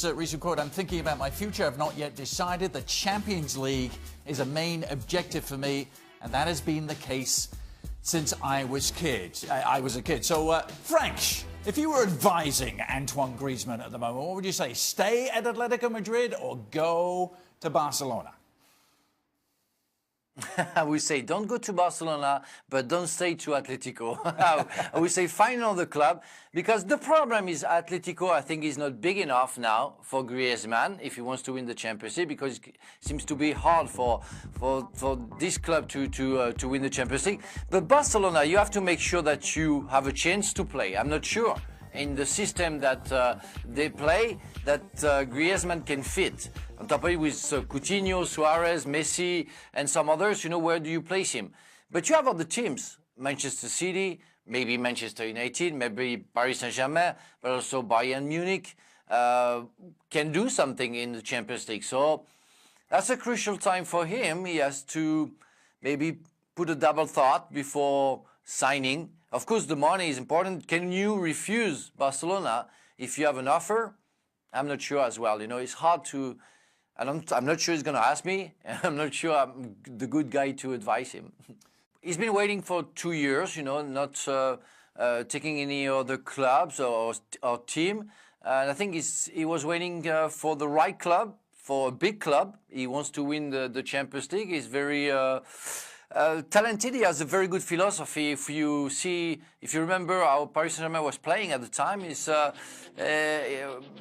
Recent quote, I'm thinking about my future. I've not yet decided. The Champions League is a main objective for me, and that has been the case since I was a kid. So, Frank, if you were advising Antoine Greizmann at the moment, what would you say? Stay at Atletico Madrid or go to Barcelona? I would say don't go to Barcelona, but don't stay to Atletico. I would say find another club, because the problem is Atletico, I think, is not big enough now for Greizmann if he wants to win the Champions League, because it seems to be hard for this club to win the Champions League. But Barcelona, you have to make sure that you have a chance to play. I'm not sure in the system that they play that Greizmann can fit. On top of it, with Coutinho, Suarez, Messi, and some others, where do you place him? But you have other teams, Manchester City, maybe Manchester United, maybe Paris Saint-Germain, but also Bayern Munich can do something in the Champions League. So that's a crucial time for him. He has to maybe put a double thought before signing. Of course, the money is important. Can you refuse Barcelona if you have an offer? I'm not sure as well. It's hard to... I'm not sure he's going to ask me. I'm not sure I'm the good guy to advise him. He's been waiting for 2 years, not taking any other clubs or team. And I think he was waiting for the right club, for a big club. He wants to win the Champions League. He's very talented. He has a very good philosophy. If you remember how Paris Saint-Germain was playing at the time,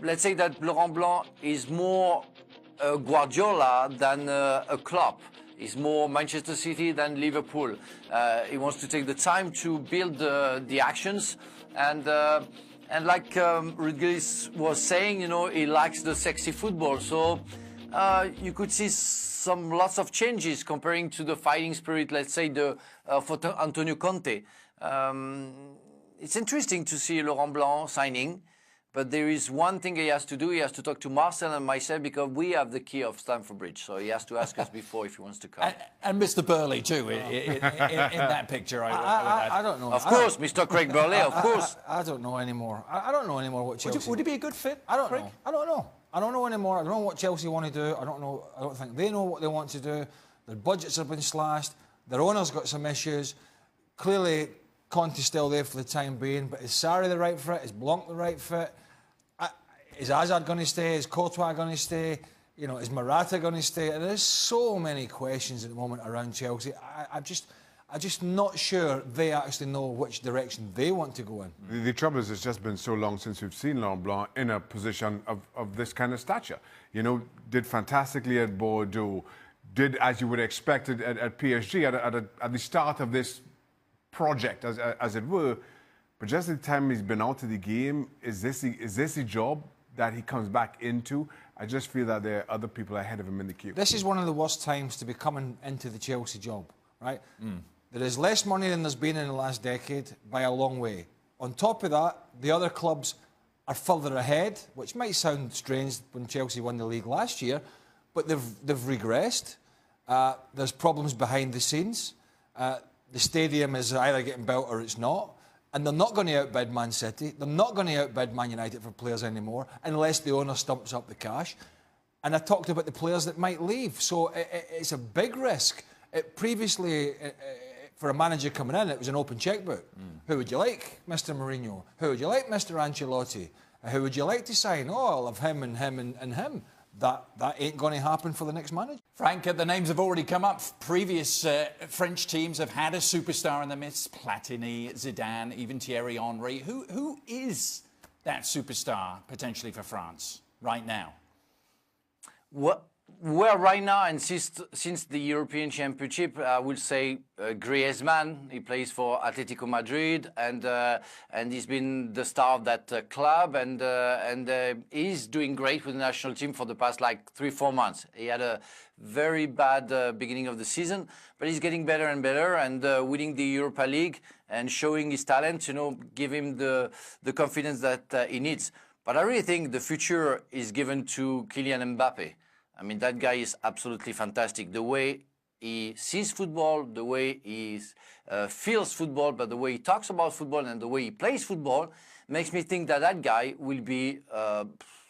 let's say that Laurent Blanc is more Guardiola than a Klopp. He's more Manchester City than Liverpool. He wants to take the time to build the actions, and like Rodriguez was saying, he likes the sexy football. So you could see lots of changes comparing to the fighting spirit, let's say, for Antonio Conte. It's interesting to see Laurent Blanc signing. But there is one thing he has to do. He has to talk to Marcel and myself, because we have the key of Stamford Bridge. So he has to ask us before if he wants to come. And Mr. Burley, too, in that picture. I don't know. Of course, Mr. Craig Burley, of course. I don't know anymore. I don't know anymore what Chelsea... Would he be a good fit, I don't Craig? know. I don't know. I don't know anymore. I don't know what Chelsea want to do. I don't know. I don't think they know what they want to do. Their budgets have been slashed. Their owner's got some issues. Clearly, Conte's still there for the time being, but is Sarri the right fit? Is Blanc the right fit? Is Hazard going to stay? Is Courtois going to stay? Is Morata going to stay? There's so many questions at the moment around Chelsea. I'm just not sure they actually know which direction they want to go in. The trouble is, it's just been so long since we've seen Laurent Blanc in a position of this kind of stature. Did fantastically at Bordeaux, did as you would expect it at PSG at the start of this project, as it were. But just the time he's been out of the game, is this the job that he comes back into? I just feel that there are other people ahead of him in the queue. This is one of the worst times to be coming into the Chelsea job, right? There is less money than there's been in the last decade by a long way. On top of that, the other clubs are further ahead, which might sound strange when Chelsea won the league last year, but they've regressed. There's problems behind the scenes. The stadium is either getting built or it's not. And they're not going to outbid Man City. They're not going to outbid Man United for players anymore, unless the owner stumps up the cash. And I talked about the players that might leave. So it's a big risk. Previously, for a manager coming in, it was an open checkbook. Who would you like, Mr. Mourinho? Who would you like, Mr. Ancelotti? Who would you like to sign? Oh, I'll have him and him and him. That ain't going to happen for the next manager. Frank, the names have already come up. Previous French teams have had a superstar in the midst. Platini, Zidane, even Thierry Henry. Who is that superstar potentially for France right now? Well, right now, and since the European Championship, I would say Greizmann. He plays for Atletico Madrid, and he's been the star of that club, and he's doing great with the national team for the past 3-4 months. He had a very bad beginning of the season, but he's getting better and better, and winning the Europa League and showing his talent, give him the confidence that he needs. But I really think the future is given to Kylian Mbappe. I mean, that guy is absolutely fantastic. The way he sees football, the way he feels football, but the way he talks about football and the way he plays football makes me think that that guy will be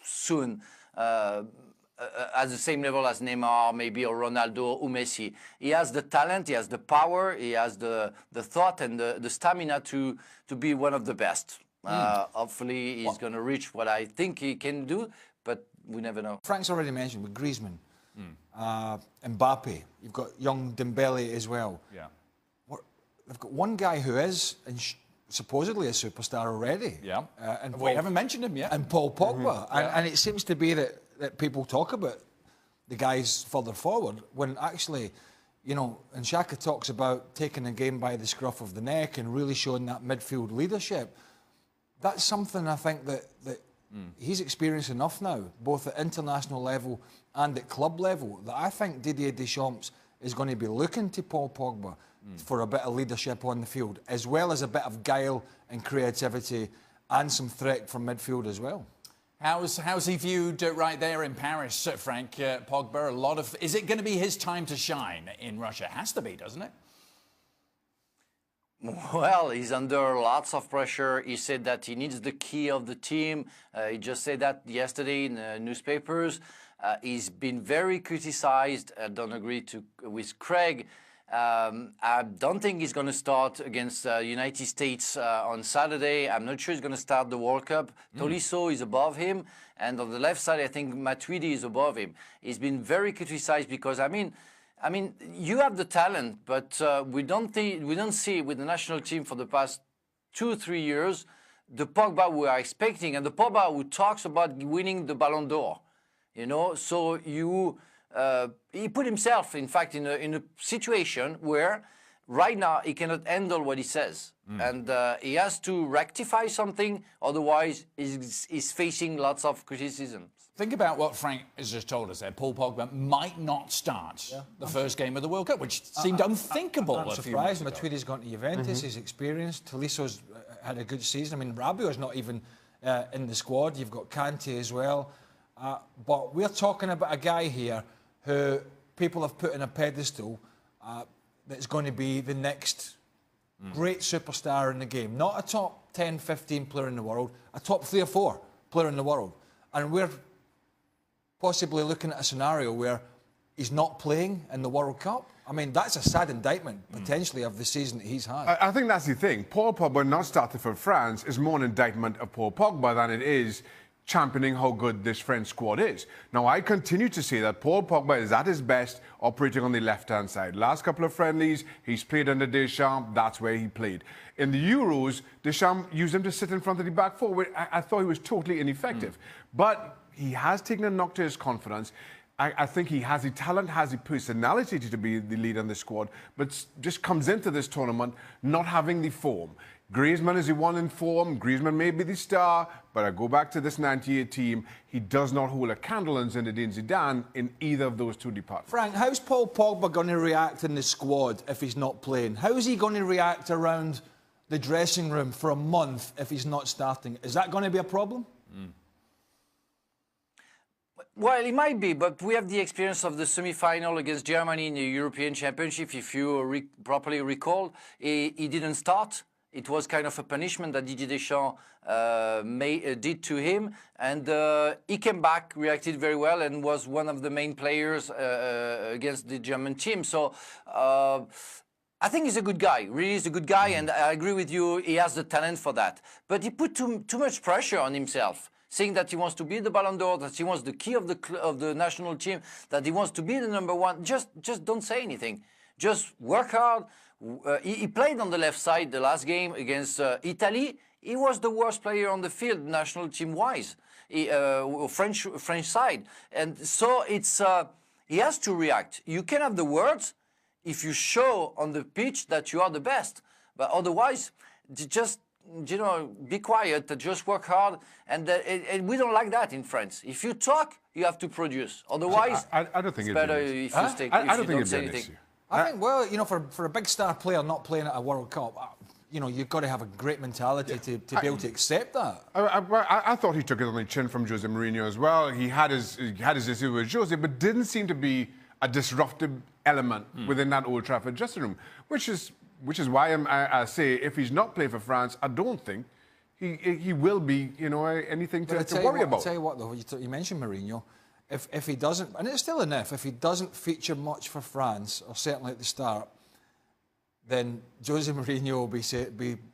soon at the same level as Neymar, maybe, or Ronaldo or Messi. He has the talent, he has the power, he has the thought and the stamina to be one of the best. Hopefully he's going to reach what I think he can do, but we never know. Frank's already mentioned with Greizmann, Mbappe, you've got young Dembele as well. Yeah. They've got one guy who is supposedly a superstar already. Yeah. And we haven't mentioned him yet. And Paul Pogba. And it seems to be that people talk about the guys further forward when actually, you know, and Xhaka talks about taking a game by the scruff of the neck and really showing that midfield leadership. That's something I think that he's experienced enough now, both at international level and at club level, that I think Didier Deschamps is going to be looking to Paul Pogba for a bit of leadership on the field, as well as a bit of guile and creativity and some threat from midfield as well. How's he viewed right there in Paris, Frank Pogba? Is it going to be his time to shine in Russia? Has to be, doesn't it? Well, he's under lots of pressure. He said that he needs the key of the team. He just said that yesterday in the newspapers. He's been very criticized. I don't agree with Craig. I don't think he's going to start against the United States on Saturday. I'm not sure he's going to start the World Cup. Tolisso is above him. And on the left side, I think Matuidi is above him. He's been very criticized because, I mean, you have the talent, but we don't see with the national team for the past 2-3 years the Pogba we are expecting, and the Pogba who talks about winning the Ballon d'Or. You know, so he put himself, in fact, in a situation where right now he cannot handle what he says, and he has to rectify something. Otherwise, he's facing lots of criticism. Think about what Frank has just told us there. Paul Pogba might not start the first game of the World Cup, which seemed unthinkable. I'm surprised. Matuidi's gone to Juventus. He's experienced. Tolisso's had a good season. I mean, Rabiot's not even in the squad. You've got Kante as well. But we're talking about a guy here who people have put in a pedestal that's going to be the next great superstar in the game. Not a top 10, 15 player in the world, a top 3 or 4 player in the world. And we're possibly looking at a scenario where he's not playing in the World Cup. I mean, that's a sad indictment, potentially, of the season that he's had. I think that's the thing. Paul Pogba not starting for France is more an indictment of Paul Pogba than it is championing how good this French squad is. Now, I continue to say that Paul Pogba is at his best operating on the left-hand side. Last couple of friendlies, he's played under Deschamps. That's where he played. In the Euros, Deschamps used him to sit in front of the back four. I thought he was totally ineffective. But he has taken a knock to his confidence. I think he has the talent, has the personality to be the leader in the squad, but just comes into this tournament not having the form. Greizmann is the one in form. Greizmann may be the star, but I go back to this 98 team. He does not hold a candle in Zinedine Zidane in either of those two departments. Frank, how's Paul Pogba going to react in the squad if he's not playing? How is he going to react around the dressing room for a month if he's not starting? Is that going to be a problem? Well, it might be, but we have the experience of the semi-final against Germany in the European Championship. If you properly recall, he didn't start. It was kind of a punishment that Didier Deschamps did to him. And he came back, reacted very well, and was one of the main players against the German team. So I think he's a good guy. Really, he's a good guy, and I agree with you. He has the talent for that. But he put too much pressure on himself, saying that he wants to be the Ballon d'Or, that he wants the key of the national team, that he wants to be the #1. Just don't say anything. Just work hard. He played on the left side the last game against Italy. He was the worst player on the field, national team-wise, French side. And so it's he has to react. You can have the words if you show on the pitch that you are the best. But otherwise, just, you know, be quiet, just work hard. And we don't like that in France. If you talk, you have to produce. Otherwise, I don't think it's better if you don't say anything. I think, well, you know, for a big star player not playing at a World Cup, you know, you've got to have a great mentality to be able to accept that. I thought he took it on the chin from Jose Mourinho as well. He had his issue with Jose, but didn't seem to be a disruptive element within that Old Trafford dressing room, which is why I say if he's not playing for France, I don't think he will be, you know, anything to worry about. I'll tell you what, though, you mentioned Mourinho. If he doesn't, and it's still an if he doesn't feature much for France, or certainly at the start, then Jose Mourinho will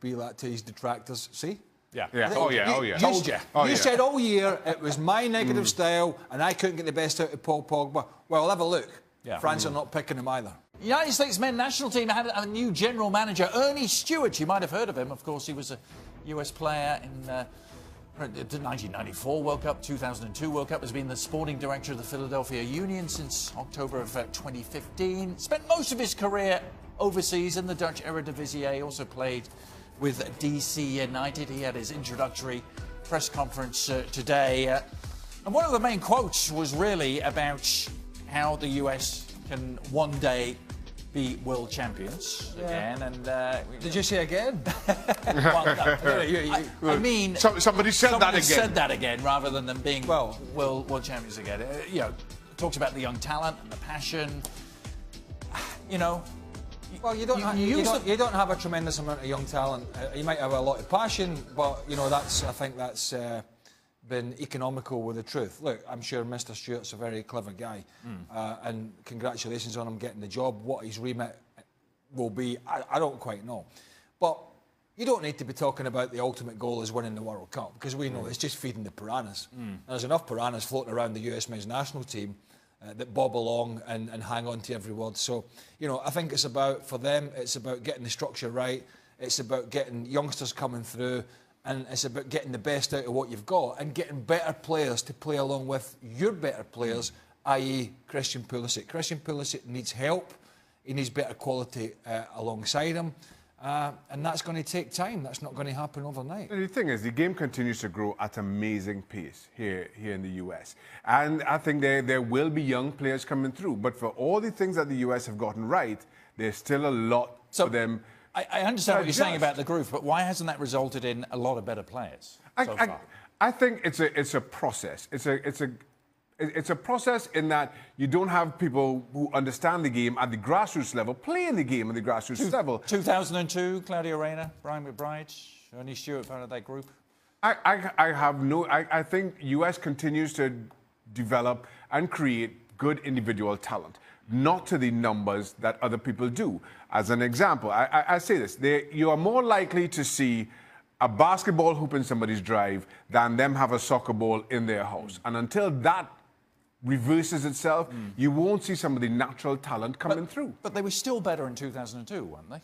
be like to his detractors. See? Yeah. Oh yeah. Told you. You said all year it was my negative style, and I couldn't get the best out of Paul Pogba. Well, have a look. Yeah. France are not picking him either. The United States men's national team had a new general manager, Ernie Stewart. You might have heard of him. Of course, he was a US player in the 1994 World Cup, 2002 World Cup. Has been the sporting director of the Philadelphia Union since October of 2015. Spent most of his career overseas in the Dutch Eredivisie. Also played with DC United. He had his introductory press conference today. And one of the main quotes was really about how the US can one day be world champions again. And did you say again? Well, no, I mean, somebody said that again. Said that again rather than them being world champions again. You know, talks about the young talent and the passion. You know. Well, you don't have a tremendous amount of young talent. You might have a lot of passion, but you know I think that's been economical with the truth. Look, I'm sure Mr. Stewart's a very clever guy, and congratulations on him getting the job. What his remit will be, I don't quite know. But you don't need to be talking about the ultimate goal is winning the World Cup, because we know it's just feeding the piranhas. There's enough piranhas floating around the US men's national team that bob along and hang on to every word. So, you know, I think it's about, for them, it's about getting the structure right. It's about getting youngsters coming through, and it's about getting the best out of what you've got and getting better players to play along with your better players, i.e. Christian Pulisic. Christian Pulisic needs help. He needs better quality alongside him. And that's going to take time. That's not going to happen overnight. And the thing is, the game continues to grow at amazing pace here in the US. And I think there will be young players coming through. But for all the things that the US have gotten right, there's still a lot for them. I understand what you're saying about the groove, but why hasn't that resulted in a lot of better players so far? I think it's a process. It's a process in that you don't have people who understand the game at the grassroots level, playing the game at the grassroots level. 2002, Claudio Reyna, Brian McBride, Ernie Stewart, part of that group. I think US continues to develop and create good individual talent, not to the numbers that other people do. As an example, I say this, you are more likely to see a basketball hoop in somebody's drive than them have a soccer ball in their house. And until that reverses itself, you won't see some of the natural talent coming through. But they were still better in 2002, weren't they?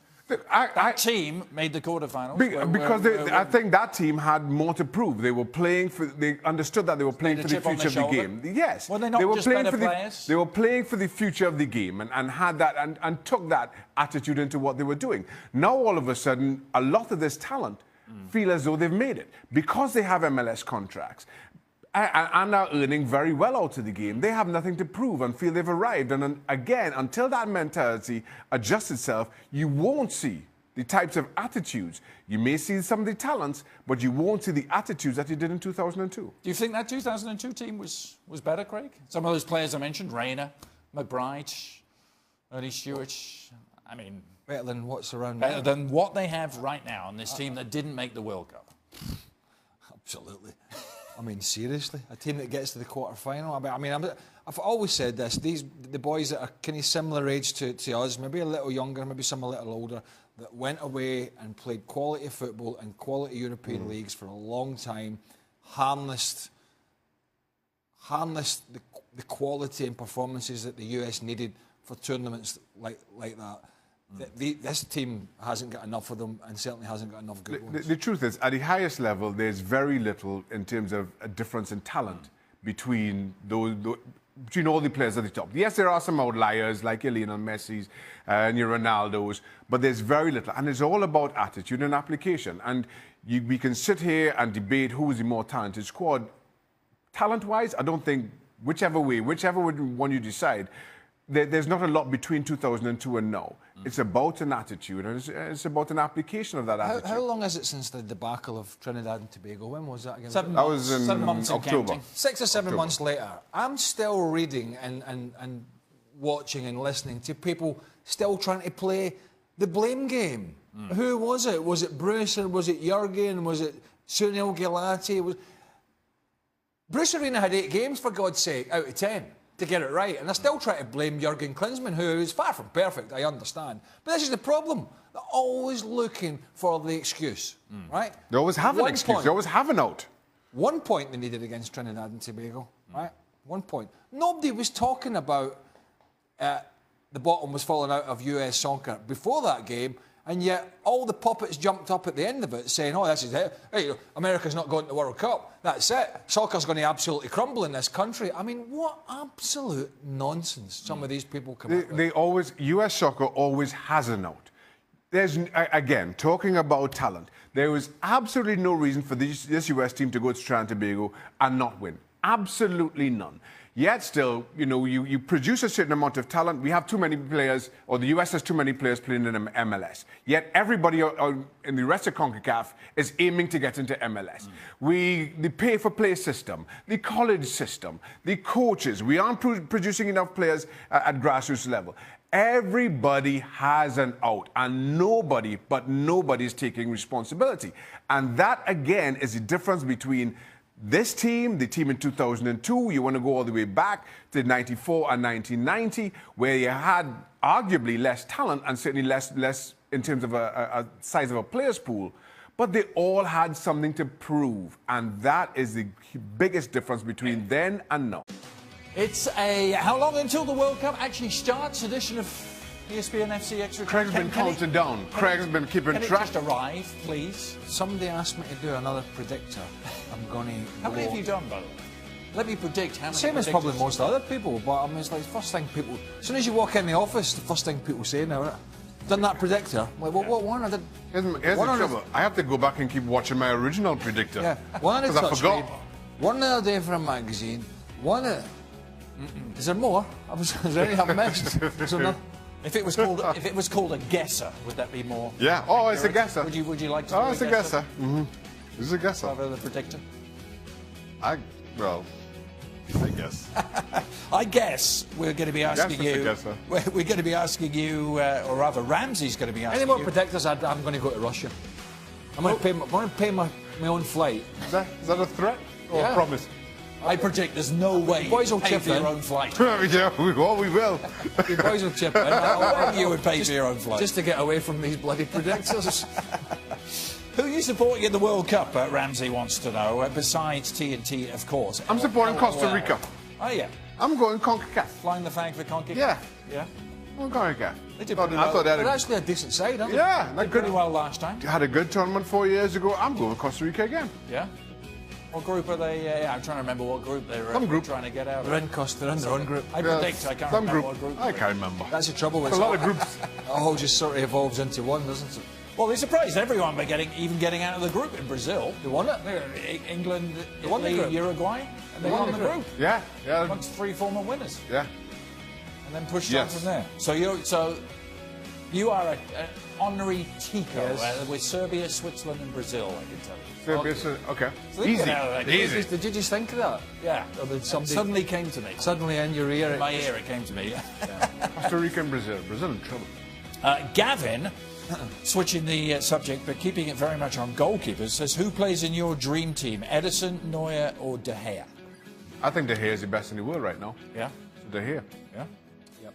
That team made the quarterfinals. I think that team had more to prove. They were playing for. They understood that they were playing for the future of the game. Yes. Were they not just better players? They were playing for the future of the game and had that and took that attitude into what they were doing. Now all of a sudden, a lot of this talent feel as though they've made it because they have MLS contracts and are earning very well out of the game. They have nothing to prove and feel they've arrived. And again, until that mentality adjusts itself, you won't see the types of attitudes. You may see some of the talents, but you won't see the attitudes that you did in 2002. Do you think that 2002 team was better, Craig? Some of those players I mentioned, Reyna, McBride, Ernie Stewart, I mean... Better than what's around Better than what they have right now on this team that didn't make the World Cup. Absolutely. I mean, seriously, a team that gets to the quarter-final. I've always said this, the boys that are kind of similar age to us, maybe a little younger, maybe some a little older, that went away and played quality football in quality European leagues for a long time, harnessed the quality and performances that the US needed for tournaments like that. This team hasn't got enough of them and certainly hasn't got enough good ones. The truth is, at the highest level, there's very little in terms of a difference in talent between all the players at the top. Yes, there are some outliers like your Lionel Messi's and your Ronaldo's, but there's very little. And it's all about attitude and application. And we can sit here and debate who is the more talented squad. Talent-wise, I don't think whichever one you decide, there's not a lot between 2002 and now. It's about an attitude, and it's about an application of that attitude. How long is it since the debacle of Trinidad and Tobago? When was that again? That was in 7 months October. 6 or 7 months later, I'm still reading and watching and listening to people still trying to play the blame game. Who was it? Was it Bruce or was it Jurgen? Was it Sunil Gulati was... Bruce Arena had 8 games, for God's sake, out of 10 to get it right. And I still try to blame Jurgen Klinsmann, who is far from perfect, I understand. But this is the problem. They're always looking for the excuse, right? They always have an excuse. They always have an out. 1 point they needed against Trinidad and Tobago, right? 1 point. Nobody was talking about the bottom was falling out of US soccer before that game, and yet all the puppets jumped up at the end of it saying, oh, this is it. Hey, America's not going to the World Cup. That's it. Soccer's going to absolutely crumble in this country. I mean, what absolute nonsense some of these people come up with. US soccer always has a note. There's, again, talking about talent, there was absolutely no reason for this US team to go to Trinidad and Tobago and not win. Absolutely none. Yet still, you know, you produce a certain amount of talent. We have too many players, or the US has too many players playing in MLS. Yet everybody in the rest of CONCACAF is aiming to get into MLS. The pay-for-play system, the college system, the coaches, we aren't producing enough players at grassroots level. Everybody has an out, and nobody is taking responsibility. And that, again, is the difference between this team, the team in 2002, you want to go all the way back to 94 and 1990, where you had arguably less talent and certainly less in terms of a size of a players pool, but they all had something to prove, and that is the biggest difference between then and now. It's a how long until the World Cup actually starts edition of ESPN FC Extra. Craig's been counting down. Craig's been keeping track. Can it just arrive, please? Somebody asked me to do another predictor. I'm going to... How many have you done, by the way? Let me predict how many. Same as probably most other people, but I mean, it's like the first thing people... As soon as you walk in the office, the first thing people say now, done that predictor? Like, what one? I did... Here's the trouble. I have to go back and keep watching my original predictor. Yeah, one on a I forgot. One the other day for a magazine, one... Is there more? Is there anything I've missed? If it was called a guesser, would that be more? Yeah. Oh, it's a guesser. Would you like to? Oh, it's a guesser. It's a guesser. Rather than a predictor. I guess. I guess we're going to be asking you. We're going to be asking you, or rather, Ramsey's going to be asking you. Any more predictors? I'm going to go to Russia. I'm going to pay my own flight. Is that a threat or a promise? I predict there's no way you boys will pay chip for your in. own flight. Yeah, we will. You boys will chip in. You would pay for your own flight. Just to get away from these bloody predictors. Who are you supporting in the World Cup, Ramsey wants to know, besides TNT, of course. I'm supporting Costa Rica. Oh, yeah. I'm going CONCACAF. Flying the flag for CONCACAF? Yeah. Yeah? I'm going CONCACAF. They did pretty well. They're actually a decent side, aren't they? Yeah. They did pretty well last time. Had a good tournament 4 years ago. I'm going to Costa Rica again. Yeah? What group are they? I'm trying to remember what group they're trying to get out of. They're in Costa, they're in their own group. I predict, I can't remember what group. I can't remember. That's the trouble with a lot of groups. It all just sort of evolves into one, doesn't it? Well, they surprised everyone by getting out of the group in Brazil. They won it. England, they won the Italy, group. Uruguay, and they won the group. Yeah, yeah. Amongst 3 former winners. Yeah. And then pushed on from there. So you are an honorary Tico with Serbia, Switzerland, and Brazil. I can tell you. Okay. So Easy. Did you just think of that? Yeah. It suddenly came to me. Suddenly in your ear. In my ear, it came to me. Costa Rica and Brazil. Brazil in trouble. Gavin, switching the subject, but keeping it very much on goalkeepers, says, who plays in your dream team, Ederson, Neuer, or De Gea? I think De Gea is the best in the world right now. Yeah? De Gea. Yeah? Yep.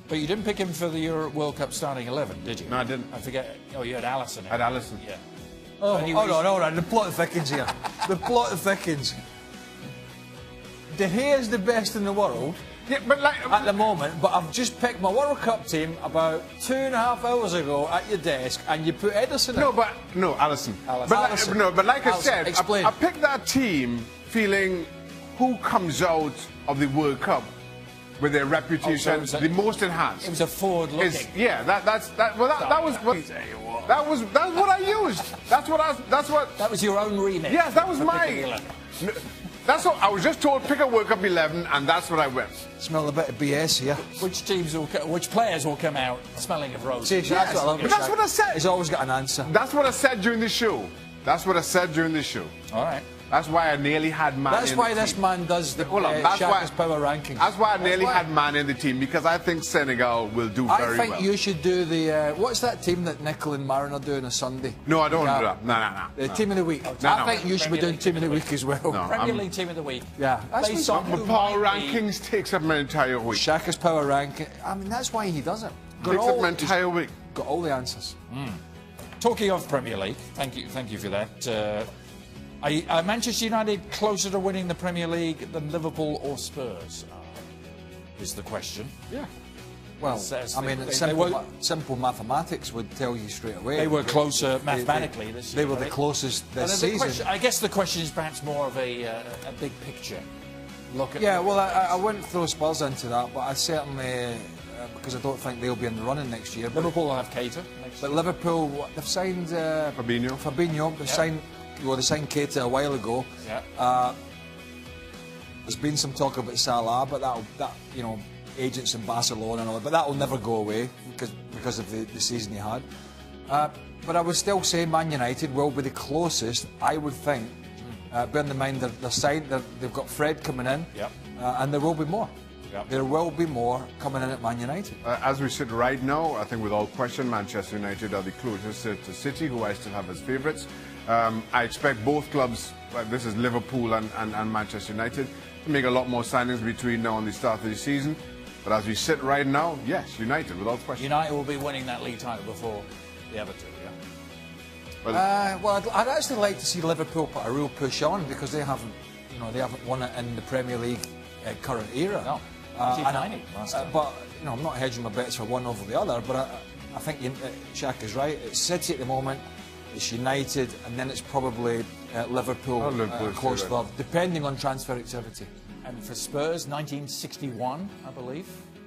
But you didn't pick him for the World Cup starting 11, did you? No, I didn't. I forget. Oh, you had Alisson. I had Alisson. Yeah. Oh, hold on. The plot thickens here. The plot thickens. De Gea is the best in the world. Yeah, but at the moment, but I've just picked my World Cup team about 2.5 hours ago at your desk, and you put Ederson in. Alisson. Alisson. But like I Alisson, said, explain. I picked that team feeling who comes out of the World Cup with their reputation the most enhanced. It was a forward-looking. Yeah, that's what I used. That was your own remit. Yes, that was my. That's what I was just told. Pick a World Cup 11, and that's what I went. Smell a bit of BS here. Which players will come out smelling of roses? Yes, that's what I said. He's always got an answer. That's what I said during the show. All right. That's why I nearly had Man. That's why this man does the Shaka's power ranking. That's why I nearly had Man in the team, because I think Senegal will do very well. I think you should do the what's that team that Nicol and Marin are doing on Sunday? No, I don't want to do that. No. The team of the week. I think you should be doing team of the week as well. No, Premier League team of the week. Yeah, based on the power rankings takes up my entire week. Shaka's power ranking. I mean, that's why he does it. Takes up my entire week. Got all the answers. Talking of Premier League, thank you for that. Are Manchester United closer to winning the Premier League than Liverpool or Spurs? Is the question. Yeah. Well, I mean, simple mathematics would tell you straight away. They were closer mathematically this year. They were the closest this season. I guess the question is perhaps more of a big picture look at. Yeah, well, I wouldn't throw Spurs into that, but I certainly, because I don't think they'll be in the running next year. Liverpool will have Keita next year. But Liverpool, they've signed Fabinho. They've signed. Well, they signed Keita a while ago. Yeah. There's been some talk about Salah, but that agents in Barcelona and all that, but that will never go away because of the season he had. But I would still say Man United will be the closest, I would think. Bearing in mind they're signed, they've got Fred coming in, and there will be more. Yep. There will be more coming in at Man United. As we sit right now, I think without question, Manchester United are the closest to City, who I still have as favourites. I expect both clubs, this is Liverpool and Manchester United, to make a lot more signings between now and the start of the season. But as we sit right now, yes, United, without question. United will be winning that league title before the other two, Well, I'd actually like to see Liverpool put a real push on, because they haven't won it in the Premier League current era. No. But I'm not hedging my bets for one over the other. But I think Shaka's right. It's City at the moment. It's United, and then it's probably Liverpool close third, depending on transfer activity. And for Spurs, 1961, I believe.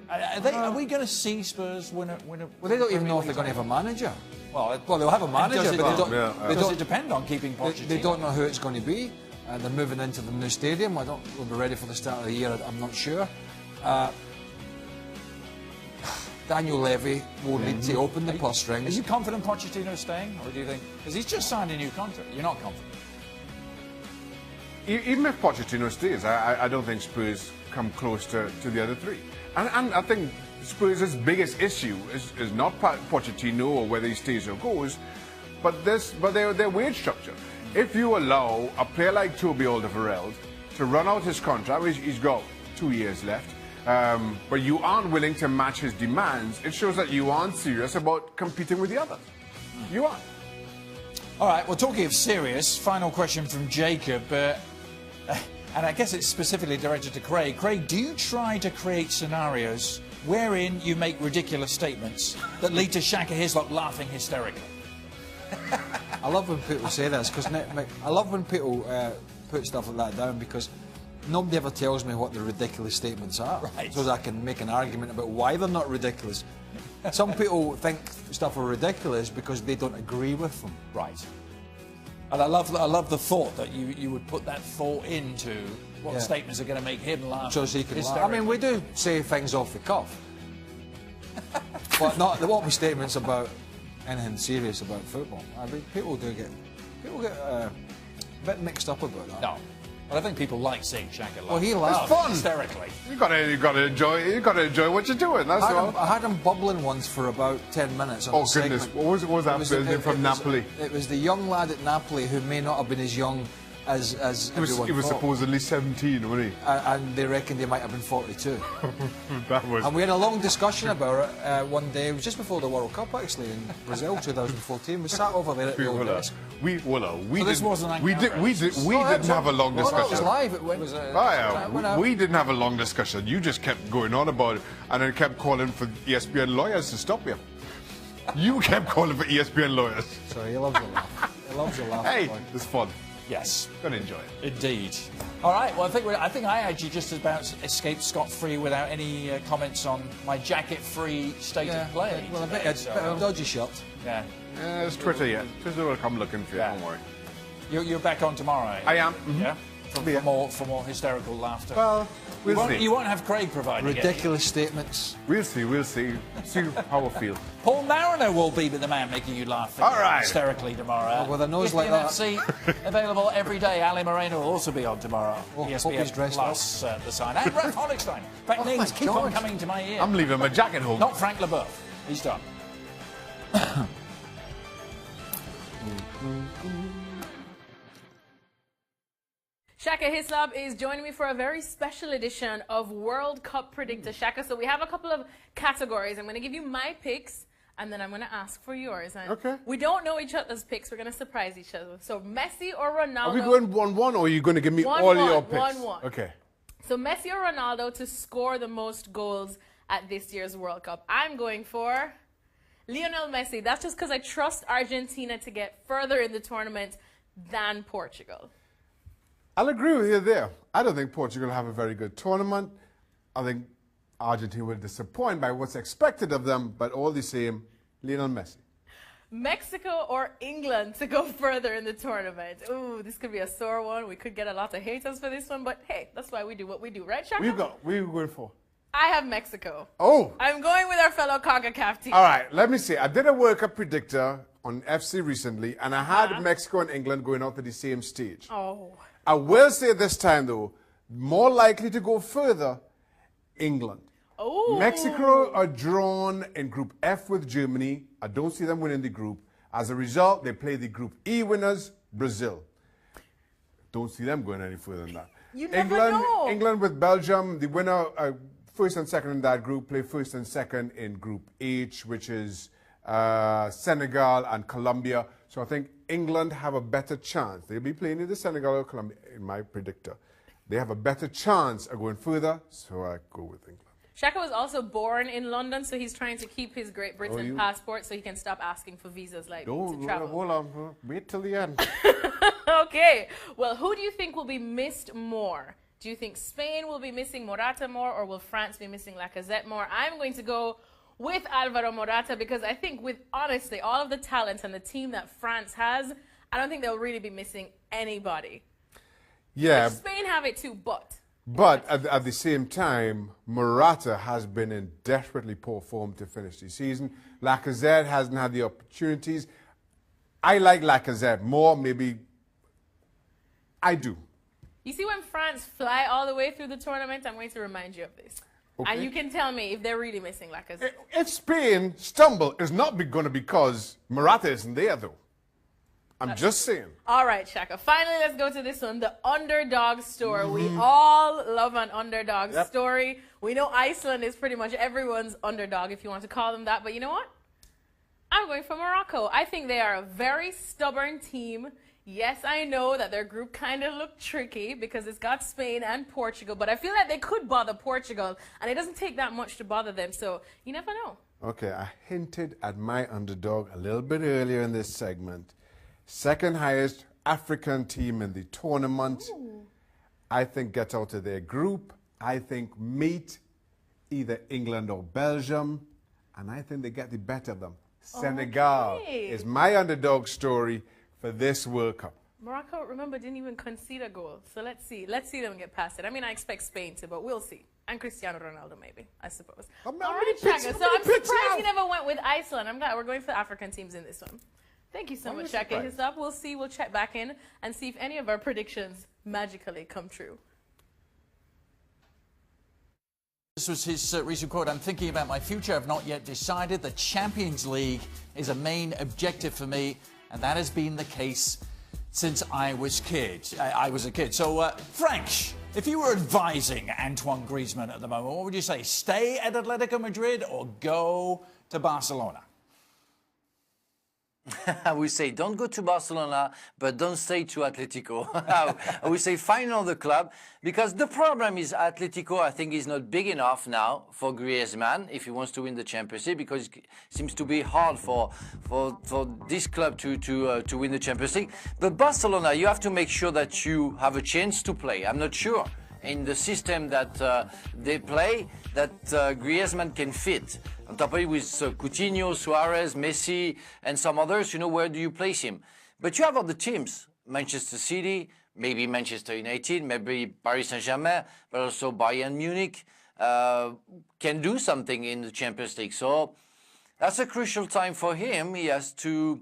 Are we going to see Spurs win a? Well, they don't even know if they're going to have a manager. Well, they'll have a manager, but does it depend on keeping Pochettino? They don't know who it's going to be. They're moving into the new stadium. We'll be ready for the start of the year. I'm not sure. Daniel Levy will need to open the purse strings. Are you confident Pochettino's staying, or do you think, because he's just signed a new contract? You're not confident. Even if Pochettino stays, I don't think Spurs come close to the other three. And I think Spurs' biggest issue is not Pochettino or whether he stays or goes, but their wage structure. If you allow a player like Toby Alderweireld to run out his contract, which he's got 2 years left, but you aren't willing to match his demands, it shows that you aren't serious about competing with the others. You aren't. All right, well, talking of serious, final question from Jacob, and I guess it's specifically directed to Craig. Craig, do you try to create scenarios wherein you make ridiculous statements that lead to Shaka Hislop laughing hysterically? I love when people say this, because I love when people put stuff like that down, because nobody ever tells me what the ridiculous statements are, so that I can make an argument about why they're not ridiculous. Some people think stuff are ridiculous because they don't agree with them. Right. And I love the thought that you would put that thought into what statements are going to make him laugh. So he can laugh. I mean, we do say things off the cuff, but there won't be statements about anything serious about football. I mean, people get a bit mixed up about that. No. But I think people like seeing Shaka laugh. Well, he laughs. It's fun. Hysterically. You got to enjoy what you're doing. That's all. I had him bubbling once for about 10 minutes. Oh goodness! What was that building from Napoli? It was the young lad at Napoli who may not have been as young as he was supposedly 17, wasn't he? And they reckoned he might have been 42. That was. And we had a long discussion about it one day. It was just before the World Cup, actually, in Brazil, 2014. We sat over there at the old desk. We didn't have a long discussion. It was live. It was. We didn't have a long discussion. You just kept going on about it, and then kept calling for ESPN lawyers to stop you. You kept calling for ESPN lawyers. So he loves a laugh. He loves a laugh. Hey, it's fun. Yes. Gonna enjoy it. Indeed. All right. Well, I think I actually just about escaped scot-free without any comments on my jacket-free state of play. Well, a bit of a dodgy shot. Yeah. It's Twitter yet. Twitter will come looking for you. Don't worry. You're back on tomorrow. I am. Mm-hmm. Yeah. for more hysterical laughter. Well, we'll see. You won't have Craig providing it. Ridiculous statements. We'll see. We'll see. See how I feel. Paul Mariner will be the man making you laugh All right. hysterically tomorrow. With a nose like that. ESPN available every day. Ali Moreno will also be on tomorrow. Oh, hope ESPN he's dressed Plus the sign. And Ralph Hollickstein. In fact, names keep on coming to my ear. I'm leaving my jacket home. Not Frank LeBeouf. He's done. Shaka Hislop is joining me for a very special edition of World Cup Predictor. Shaka, so we have a couple of categories. I'm going to give you my picks, and then I'm going to ask for yours. And okay. We don't know each other's picks. We're going to surprise each other. So Messi or Ronaldo? Are we going 1-1, or are you going to give me One, all one, your picks? 1-1. Okay. So Messi or Ronaldo to score the most goals at this year's World Cup? I'm going for Lionel Messi. That's just because I trust Argentina to get further in the tournament than Portugal. I'll agree with you there. I don't think Portugal will have a very good tournament. I think Argentina will disappoint by what's expected of them, but all the same, Lionel Messi. Mexico or England to go further in the tournament? Ooh, this could be a sore one. We could get a lot of haters for this one, but hey, that's why we do what we do, right, Shaka? What are you going for? I have Mexico. Oh. I'm going with our fellow CONCACAF team. All right, let me see. I did a World Cup predictor on FC recently, and I had Mexico and England going out to the same stage. Oh. I will say this time, though, more likely to go further, England. Oh. Mexico are drawn in Group F with Germany. I don't see them winning the group. As a result, they play the Group E winners, Brazil. Don't see them going any further than that. You never know. England with Belgium, the winner, first and second in that group, play first and second in Group H, which is Senegal and Colombia. So I think England have a better chance. They'll be playing either Senegal or Colombia in my predictor. They have a better chance of going further, so I go with England. Shaka was also born in London, so he's trying to keep his Great Britain passport so he can stop asking for visas like to travel. Hold on, wait till the end. Okay, well, who do you think will be missed more? Do you think Spain will be missing Morata more, or will France be missing Lacazette more? I'm going to go with Alvaro Morata because I think with, honestly, all of the talent and the team that France has, I don't think they'll really be missing anybody. Yeah. Like Spain have it too, but at the same time, Morata has been in desperately poor form to finish the season. Lacazette hasn't had the opportunities. I like Lacazette more, maybe. I do. You see, when France fly all the way through the tournament, I'm going to remind you of this. Okay. And you can tell me if they're really missing Lacazette. If Spain stumble, it's not going to be because Morata isn't there, though. I'm just saying. All right, Shaka. Finally, let's go to this one, the underdog story. We all love an underdog story. We know Iceland is pretty much everyone's underdog, if you want to call them that. But you know what? I'm going for Morocco. I think they are a very stubborn team. Yes, I know that their group kind of looked tricky because it's got Spain and Portugal, but I feel like they could bother Portugal, and it doesn't take that much to bother them, so you never know. Okay, I hinted at my underdog a little bit earlier in this segment. Second highest African team in the tournament. Ooh. I think gets out of their group. I think meet either England or Belgium, and I think they get the better of them. Senegal is my underdog story for this World Cup. Morocco, remember, didn't even concede a goal. So let's see. Let's see them get past it. I mean, I expect Spain to, but we'll see. And Cristiano Ronaldo, maybe, I suppose. All right, Shaka. So I'm surprised you never went with Iceland. I'm glad we're going for African teams in this one. Thank you so much, Shaka. Hislop. We'll see. We'll check back in and see if any of our predictions magically come true. This was his recent quote. I'm thinking about my future. I've not yet decided. The Champions League is a main objective for me, and that has been the case since I was a kid. So, Frank, if you were advising Antoine Greizmann at the moment, what would you say? Stay at Atletico Madrid or go to Barcelona? I would say don't go to Barcelona, but don't stay to Atletico. I would say find another club, because the problem is Atletico, I think, is not big enough now for Greizmann if he wants to win the Champions League, because it seems to be hard for this club to win the Champions League. But Barcelona, you have to make sure that you have a chance to play. I'm not sure in the system that they play that Greizmann can fit. On top of it, with Coutinho, Suarez, Messi, and some others, you know, where do you place him? But you have other teams, Manchester City, maybe Manchester United, maybe Paris Saint-Germain, but also Bayern Munich can do something in the Champions League. So that's a crucial time for him. He has to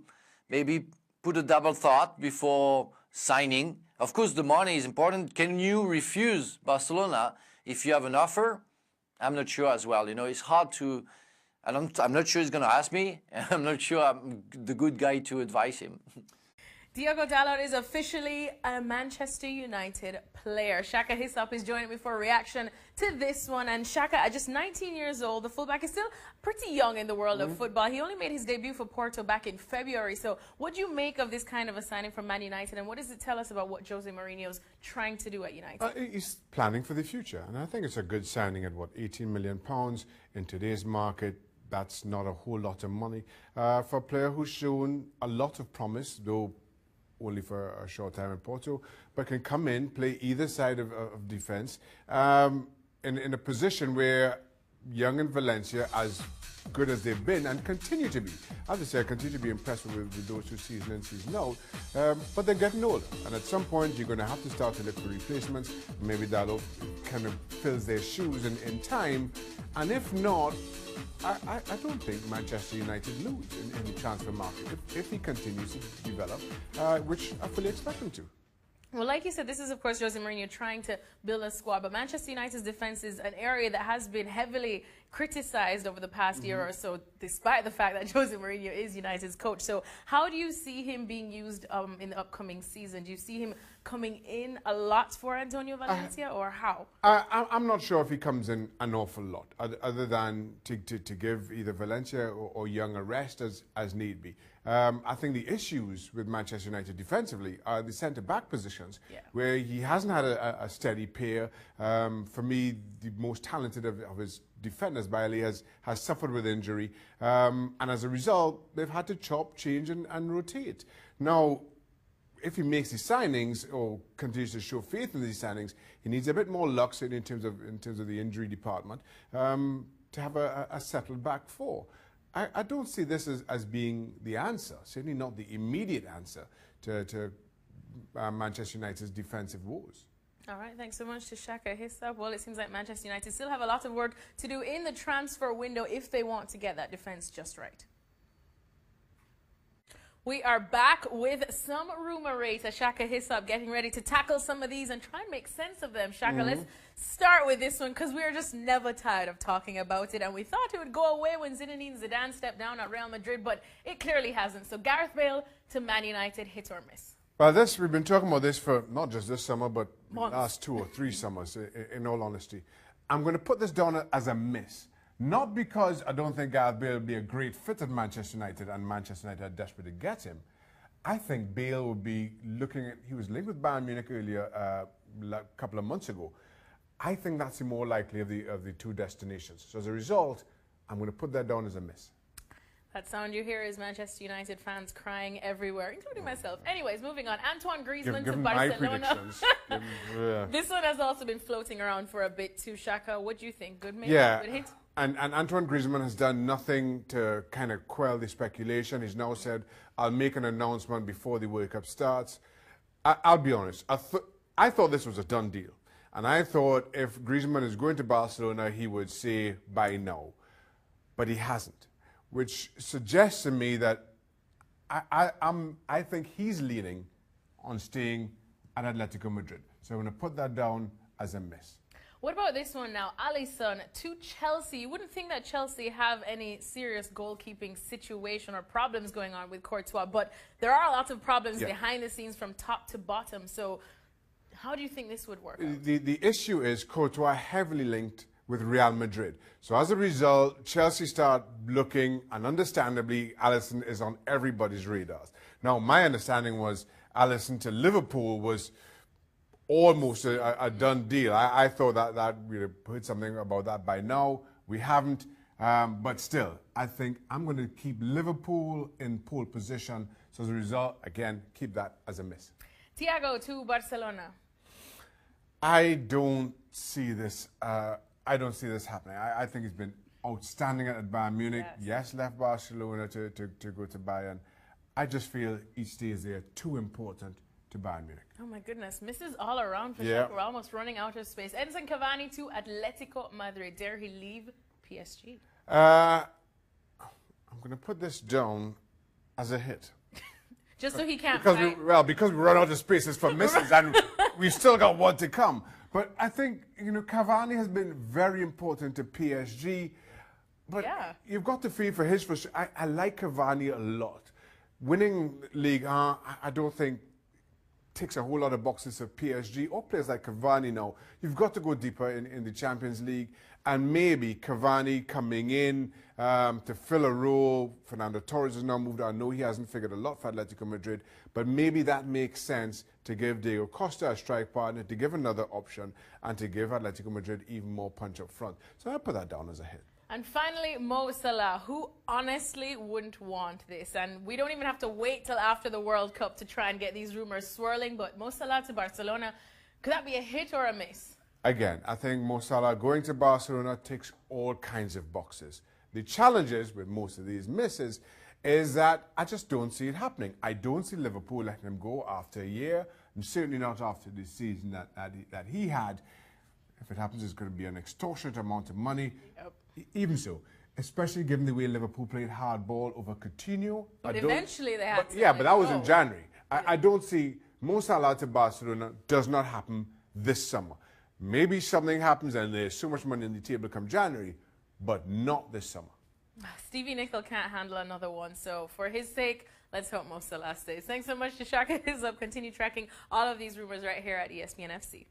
maybe put a double thought before signing. Of course, the money is important. Can you refuse Barcelona if you have an offer? I'm not sure as well. You know, it's hard to... I'm not sure he's going to ask me. I'm not sure I'm the good guy to advise him. Diogo Dalot is officially a Manchester United player. Shaka Hissop is joining me for a reaction to this one. And Shaka, at just 19 years old, the fullback is still pretty young in the world of football. He only made his debut for Porto back in February. So what do you make of this kind of a signing from Man United? And what does it tell us about what Jose Mourinho's trying to do at United? He's planning for the future. And I think it's a good signing at, what, £18 million in today's market. That's not a whole lot of money for a player who's shown a lot of promise, though only for a short time in Porto, but can come in, play either side of defence in a position where Young and Valencia, as good as they've been and continue to be, as I say, I continue to be impressed with those who season in, season out, but they're getting older, and at some point you're going to have to start to look for replacements. Maybe Dalot kind of fills their shoes in time, and if not, I don't think Manchester United lose in the transfer market if he continues to develop, which I fully expect him to. Well, like you said, this is, of course, Jose Mourinho trying to build a squad, but Manchester United's defence is an area that has been heavily criticised over the past year or so, despite the fact that Jose Mourinho is United's coach. So how do you see him being used in the upcoming season? Do you see him coming in a lot for Antonio Valencia, or how? I'm not sure if he comes in an awful lot, other than to give either Valencia or Young a rest as need be. I think the issues with Manchester United defensively are the centre-back positions, where he hasn't had a steady pair. For me, the most talented of his defenders, Bailey, has suffered with injury, and as a result, they've had to chop, change, and rotate. Now, if he makes these signings or continues to show faith in these signings, he needs a bit more luck, certainly in terms of the injury department, to have a settled back four. I don't see this as being the answer, certainly not the immediate answer to Manchester United's defensive woes. All right, thanks so much to Shaka Hissop. Well, it seems like Manchester United still have a lot of work to do in the transfer window if they want to get that defence just right. We are back with some rumour rates. Shaka Hissop getting ready to tackle some of these and try and make sense of them. Shaka, let's start with this one because we're just never tired of talking about it. And we thought it would go away when Zinedine Zidane stepped down at Real Madrid, but it clearly hasn't. So Gareth Bale to Man United, hit or miss? Well, we've been talking about this for not just this summer, but Months. last 2 or 3 summers, in all honesty. I'm going to put this down as a miss. Not because I don't think Gareth Bale would be a great fit at Manchester United and Manchester United are desperate to get him. I think Bale would be looking at, he was linked with Bayern Munich earlier, a couple of months ago. I think that's the more likely of the two destinations. So as a result, I'm going to put that down as a miss. That sound you hear is Manchester United fans crying everywhere, including myself. Anyways, moving on. Antoine Greizmann to Barcelona. This one has also been floating around for a bit too. Shaka, what do you think? Good maybe? Yeah. Good hit? And Antoine Greizmann has done nothing to kind of quell the speculation. He's now said, I'll make an announcement before the World Cup starts. I'll be honest. I thought this was a done deal. And I thought if Greizmann is going to Barcelona, he would say by now. But he hasn't. Which suggests to me that I think he's leaning on staying at Atletico Madrid. So I'm going to put that down as a miss. What about this one now? Alisson to Chelsea. You wouldn't think that Chelsea have any serious goalkeeping situation or problems going on with Courtois, but there are a lot of problems behind the scenes from top to bottom. So how do you think this would work out? The issue is Courtois heavily linked with Real Madrid. So as a result, Chelsea start looking, and understandably, Alisson is on everybody's radars. Now, my understanding was Alisson to Liverpool was almost a done deal. I thought that we'd have heard something about that by now. We haven't, but still, I think I'm going to keep Liverpool in pole position. So as a result, again, keep that as a miss. Thiago to Barcelona. I don't see this. I don't see this happening. I think he's been outstanding at Bayern Munich. Yes, left Barcelona to go to Bayern. I just feel he stays there. Too important to Bayern Munich. Oh my goodness, misses all around for Yeah. Shaq. We're almost running out of space. Edinson Cavani to Atletico Madrid. Dare he leave PSG? I'm going to put this down as a hit. Just so he can't Because fight. because we run out of spaces for misses and we've still got one to come. But I think, Cavani has been very important to PSG. But Yeah. you've got to feel for his frustration. I like Cavani a lot. Winning League 1, I don't think ticks a whole lot of boxes for PSG or players like Cavani now. You've got to go deeper in the Champions League, and maybe Cavani coming in to fill a role. Fernando Torres has now moved on. I know he hasn't figured a lot for Atletico Madrid, but maybe that makes sense to give Diego Costa a strike partner, to give another option, and to give Atletico Madrid even more punch up front. So I put that down as a hit. And finally, Mo Salah, who honestly wouldn't want this. And we don't even have to wait till after the World Cup to try and get these rumors swirling. But Mo Salah to Barcelona, could that be a hit or a miss? Again, I think Mo Salah going to Barcelona ticks all kinds of boxes. The challenges with most of these misses is that I just don't see it happening. I don't see Liverpool letting him go after a year, and certainly not after the season that he had. If it happens, it's going to be an extortionate amount of money. Yep. Even so, especially given the way Liverpool played hardball over Coutinho. But eventually they had to Yeah, but that was go. in January. I don't see Mo Salah to Barcelona does not happen this summer. Maybe something happens and there's so much money on the table come January, but not this summer. Stevie Nicol can't handle another one. So for his sake, let's hope Mo Salah stays. Thanks so much to Shaka His Up. Continue tracking all of these rumors right here at ESPN FC.